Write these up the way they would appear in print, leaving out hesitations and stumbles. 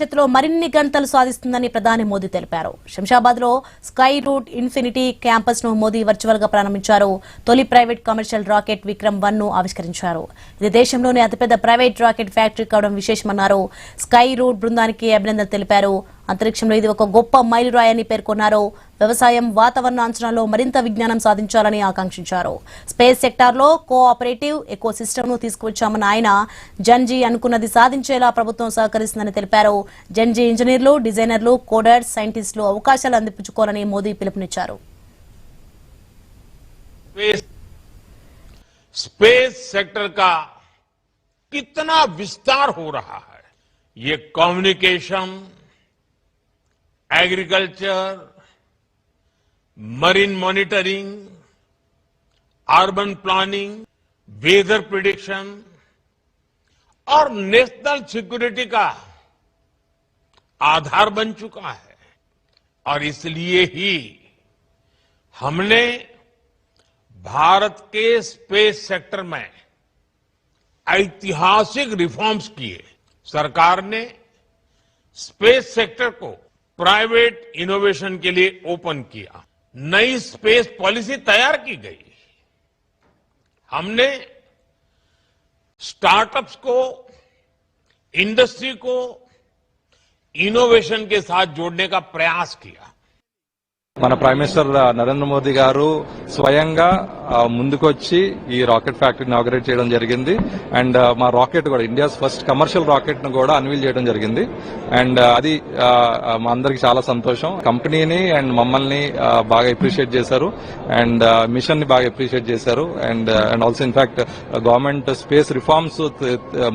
భవిష్యత్తులో మరిన్ని గంటలు సాధిస్తుందని ప్రధాని మోదీ తెలిపారు. శంషాబాద్ లో స్కై రూట్ ఇన్ఫినిటీ క్యాంపస్ ను మోదీ వర్చువల్ గా ప్రారంభించారు. తొలి ప్రైవేట్ కమర్షియల్ రాకెట్ విక్రమ్ 1 ను ఆవిష్కరించారు. ఇది దేశంలోనే అతిపెద్ద ప్రైవేట్ రాకెట్ ఫ్యాక్టరీ కావడం విశేషమన్నారు. స్కై రూట్ బృందానికి అభినందనలు తెలిపారు. అంతరిక్షంలో ఇది ఒక గొప్ప మైలురాయని పేర్కొన్నారు. వ్యవసాయం, వాతావరణ అంచనాలో మరింత విజ్ఞానం సాధించాలని ఆకాంక్షించారు. స్పేస్ సెక్టార్ లో కోఆపరేటివ్ ఎకో సిస్టమ్ ను తీసుకువచ్చామన్న ఆయన జన్జీ అనుకున్నది సాధించేలా ప్రభుత్వం సహకరిస్తుందని తెలిపారు. జన్జీ ఇంజనీర్లు, డిజైనర్లు, కోడర్స్, సైంటిస్టులు అవకాశాలు అందిపుచ్చుకోవాలని మోదీ పిలుపునిచ్చారు. स्पेस सेक्टर का कितना विस्तार हो रहा है, ये communication, agriculture, marine monitoring, urban planning, weather prediction और नेशनल सिक्योरिटी का आधार बन चुका है। और इसलिए ही हमने भारत के स्पेस सेक्टर में ऐतिहासिक रिफॉर्म्स किए। सरकार ने स्पेस सेक्टर को प्राइवेट इनोवेशन के लिए ओपन किया। नई स्पेस पॉलिसी तैयार की गई। हमने स्टार्टअप्स को, इंडस्ट्री को इनोवेशन के साथ जोड़ने का प्रयास किया। మన ప్రైమ్ మినిస్టర్ నరేంద్ర మోదీ గారు స్వయంగా ముందుకొచ్చి ఈ రాకెట్ ఫ్యాక్టరీ ఇనాగరేట్ చేయడం జరిగింది. అండ్ మా రాకెట్ కూడా ఇండియాస్ ఫస్ట్ కమర్షియల్ రాకెట్ ను కూడా అన్వీల్ చేయడం జరిగింది. అండ్ అది మా అందరికి చాలా సంతోషం. కంపెనీని అండ్ మమ్మల్ని బాగా అప్రిషియేట్ చేశారు అండ్ మిషన్ ని బాగా అప్రిషియేట్ చేశారు. And also in fact government space reforms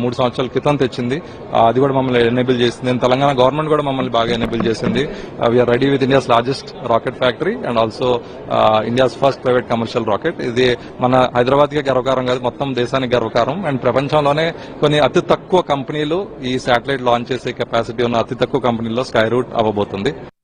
3 సంవత్సరాల క్రితం తెచ్చింది. అది కూడా మమ్మల్ని ఎనేబుల్ చేసింది. తెలంగాణ గవర్నమెంట్ కూడా మమ్మల్ని బాగా ఎనేబుల్ చేసింది. We're ready with India's largest rocket factory and also India's first private commercial rocket. ఇది మన హైదరాబాద్ కి గర్వకారం కాదు, మొత్తం దేశానికి గర్వకారం. అండ్ ప్రపంచంలోనే కొన్ని అతి తక్కువ కంపెనీలు ఈ శాటిలైట్ లాంచ్ చేసే కెపాసిటీ ఉన్న అతి తక్కువ కంపెనీల్లో స్కై రూట్ అవ్వబోతుంది.